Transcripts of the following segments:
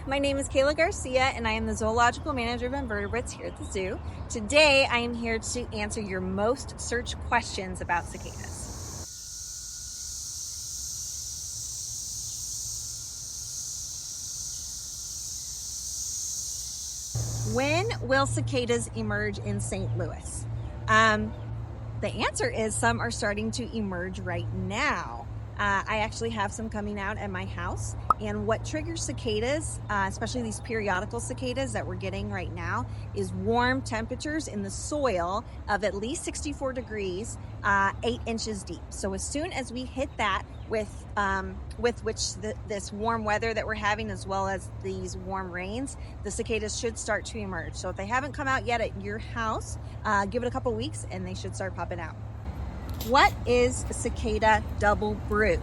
my name is Kayla Garcia and I am the Zoological Manager of Invertebrates here at the zoo. Today I am here to answer your most searched questions about cicadas. When will cicadas emerge in St. Louis? The answer is some are starting to emerge right now. I actually have some coming out at my house, and what triggers cicadas, especially these periodical cicadas that we're getting right now, is warm temperatures in the soil of at least 64 degrees, 8 inches deep. So as soon as we hit that with this warm weather that we're having, as well as these warm rains, the cicadas should start to emerge. So if they haven't come out yet at your house, give it a couple weeks and they should start popping out. What is a cicada double brewed?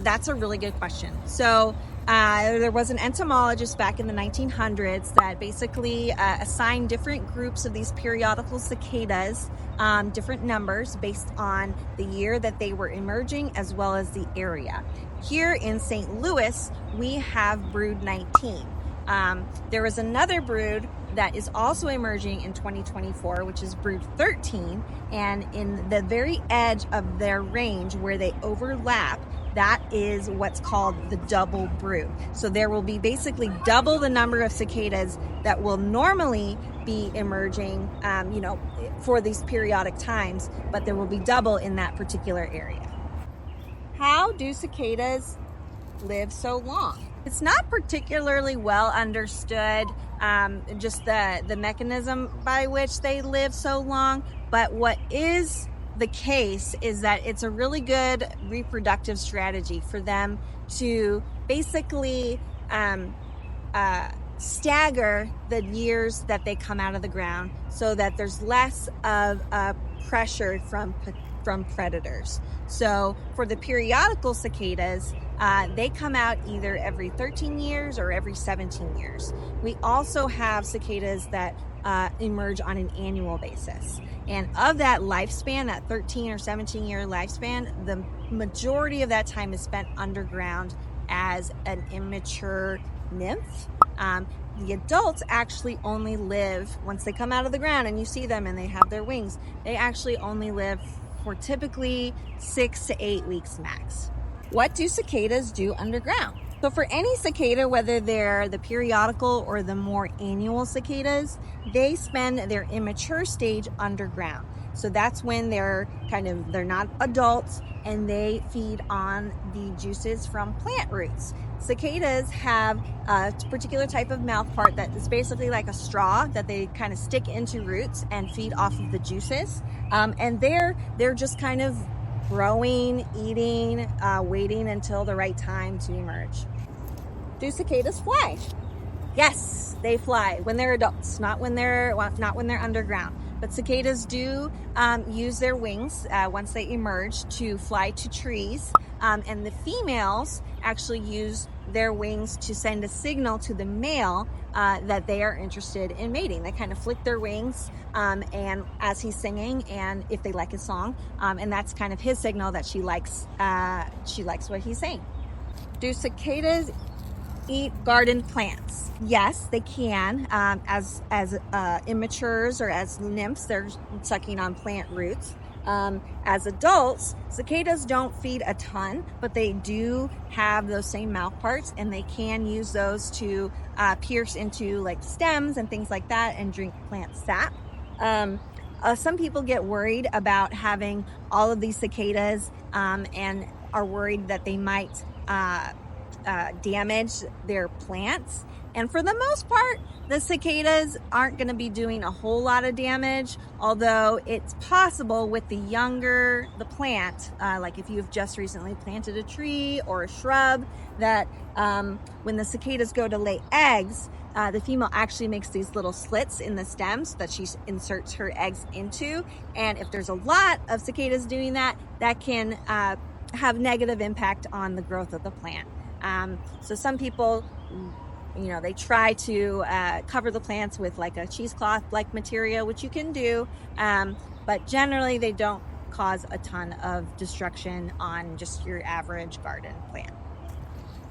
That's a really good question. So there was an entomologist back in the 1900s that basically assigned different groups of these periodical cicadas different numbers based on the year that they were emerging as well as the area. Here in St. Louis, we have brood 19. There was another brood that is also emerging in 2024, which is brood 13, and in the very edge of their range where they overlap, that is what's called the double brood. So there will be basically double the number of cicadas that will normally be emerging, for these periodic times, but there will be double in that particular area. How do cicadas live so long? It's not particularly well understood, just the mechanism by which they live so long, but what is the case is that it's a really good reproductive strategy for them to basically stagger the years that they come out of the ground so that there's less of pressure from predators. So for the periodical cicadas, they come out either every 13 years or every 17 years. We also have cicadas that emerge on an annual basis. And of that lifespan, that 13 or 17 year lifespan, the majority of that time is spent underground as an immature nymph. The adults actually only live, once they come out of the ground and you see them and they have their wings, they actually only live for typically 6 to 8 weeks max. What do cicadas do underground? So for any cicada, whether they're the periodical or the more annual cicadas, they spend their immature stage underground. So that's when they're not adults and they feed on the juices from plant roots. Cicadas have a particular type of mouth part that is basically like a straw that they kind of stick into roots and feed off of the juices. And they're just kind of growing, eating, waiting until the right time to emerge. Do cicadas fly? Yes, they fly when they're adults, not when they're underground. But cicadas do use their wings once they emerge to fly to trees, and the females actually use their wings to send a signal to the male that they are interested in mating. They kind of flick their wings and as he's singing, and if they like his song, and that's kind of his signal that she likes what he's saying. Do cicadas eat garden plants? Yes, they can. As immatures or as nymphs, they're sucking on plant roots. As adults, cicadas don't feed a ton, but they do have those same mouth parts, and they can use those to pierce into like stems and things like that and drink plant sap. Some people get worried about having all of these cicadas and are worried that they might damage their plants. And for the most part, the cicadas aren't going to be doing a whole lot of damage, although it's possible with the younger the plant, like if you've just recently planted a tree or a shrub, that when the cicadas go to lay eggs, the female actually makes these little slits in the stems that she inserts her eggs into. And if there's a lot of cicadas doing that, that can have negative impact on the growth of the plant. So some people, they try to cover the plants with like a cheesecloth like material, which you can do, but generally they don't cause a ton of destruction on just your average garden plant.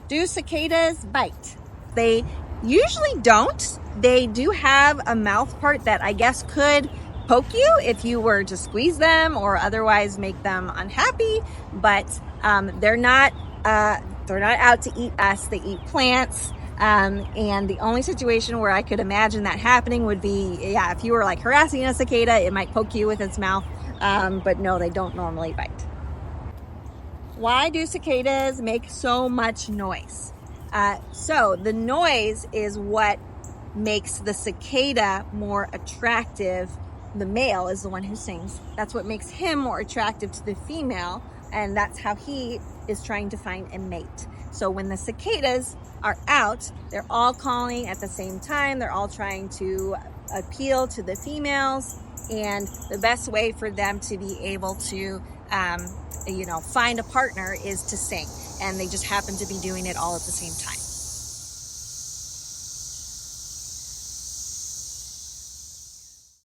Do cicadas bite? They Usually don't. They do have a mouth part that I guess could poke you if you were to squeeze them or otherwise make them unhappy, but they're not out to eat us. They eat plants. And the only situation where I could imagine that happening would be, yeah, if you were like harassing a cicada, it might poke you with its mouth. But no, they don't normally bite. Why do cicadas make so much noise? So the noise is what makes the cicada more attractive. The male is the one who sings. That's what makes him more attractive to the female, and that's how he is trying to find a mate. So when the cicadas are out, they're all calling at the same time. They're all trying to appeal to the females, and the best way for them to be able to find a partner is to sing, and they just happen to be doing it all at the same time.